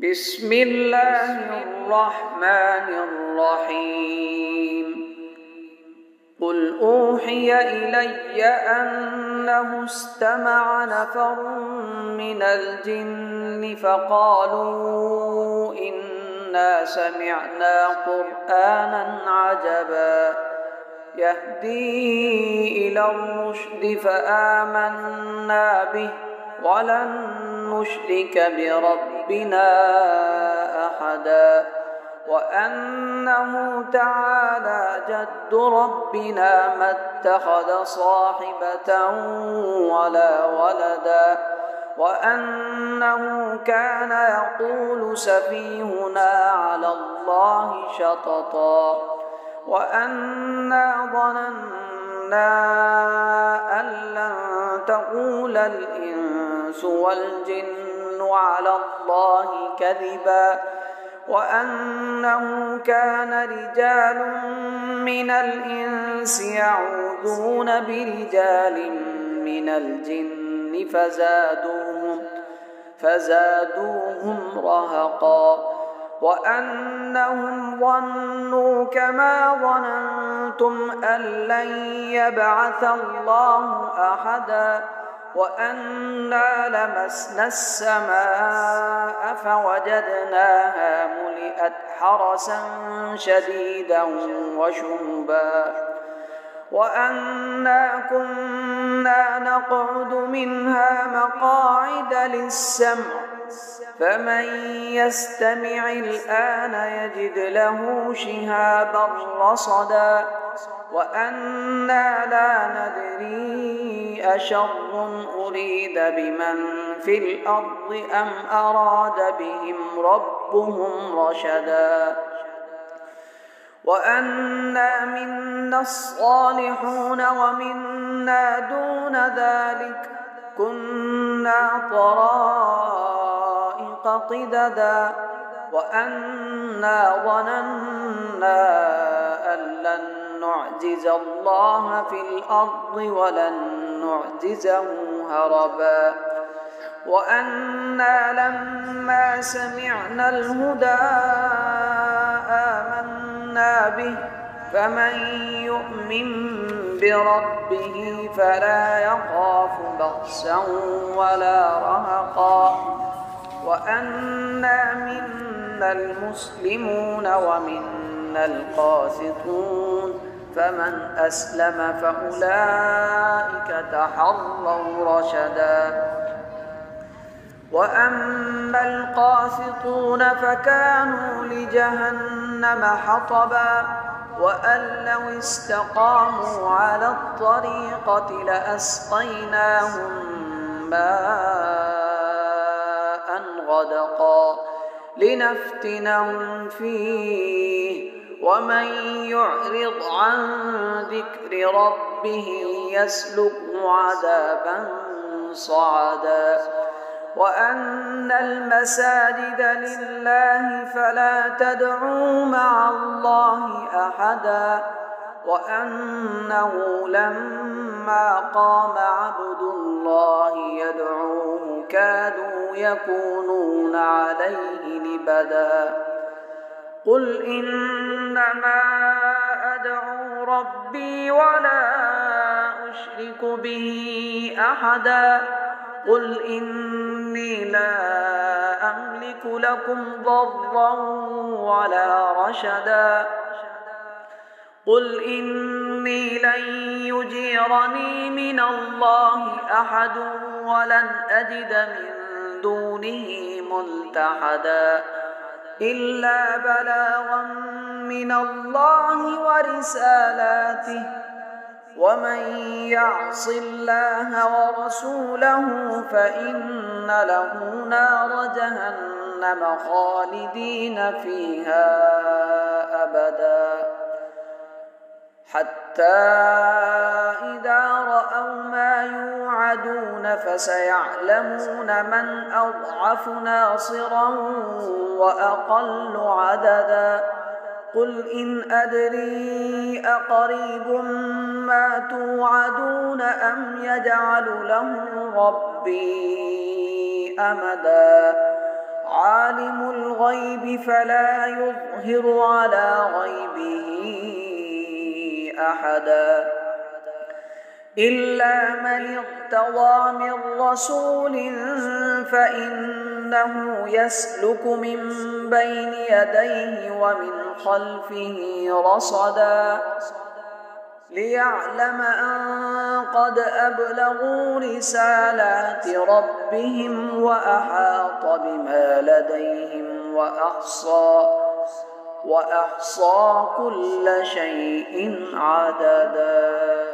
بسم الله الرحمن الرحيم قل أوحي إلي أنه استمع نفر من الجن فقالوا إنا سمعنا قرآنا عجبا يهدي إلى الرشد فآمنا به ولن نشرك بربنا أحدا وأنه تعالى جد ربنا ما اتخذ صاحبة ولا ولدا وأنه كان يقول سفيهنا على الله شططا وأنا ظننا أن لن تقول الإنس والجن على الله كذبا وأنه كان رجال من الإنس يعوذون برجال من الجن فزادوهم رهقا وأنهم ظنوا كما ظننتم أن لن يبعث الله أحدا وأنا لمسنا السماء فوجدناها ملئت حرسا شديدا وشهبا وأنا كنا نقعد منها مقاعد للسمع فمن يستمع الآن يجد له شهابا رصدا وأنا لا ندري أشر أريد بمن في الأرض أم أراد بهم ربهم رشدا وأنا منا الصالحون ومنا دون ذلك كنا طرائق قددا وأنا ظننا أن لن نعجز الله في الأرض ولن نعجزه هربا وأنا لما سمعنا الهدى آمنا به فمن يؤمن بربه فلا يخاف بخسا ولا رهقا وأنا منا المسلمون ومنا القاسطون فمن أسلم فأولئك تحروا رشدا وأما القاسطون فكانوا لجهنم حطبا وأن لو استقاموا على الطريقة لأسقيناهم ماء غدقا لنفتنهم فيه ومن يعرض عن ذكر ربه يسلكه عذابا صعدا وأن المساجد لله فلا تدعوا مع الله أحدا وأنه لما قام عبد الله يدعوه كادوا يكونون عليه لبدا قل إنما أدعو ربي ولا أشرك به أحدا قل إني لا أملك لكم ضرا ولا رشدا قل إني لن يجيرني من الله أحد ولن أجد من دونه ملتحدا إلا بلاغا من الله ورسالاته ومن يعص الله ورسوله فإن له نار جهنم خالدين فيها أبدا حتى إذا رأوا ما يوعدون فسيعلمون من أضعف ناصرا وأقل عددا قل إن أدري أقريب ما توعدون أم يجعل له ربي أمدا عالم الغيب فلا يظهر على غيبه أحدا إلا من ارتضى من رسول فإنه يسلك من بين يديه ومن خلفه رصدا ليعلم أن قد أبلغوا رسالات ربهم وأحاط بما لديهم وأحصى كل شيء عددا.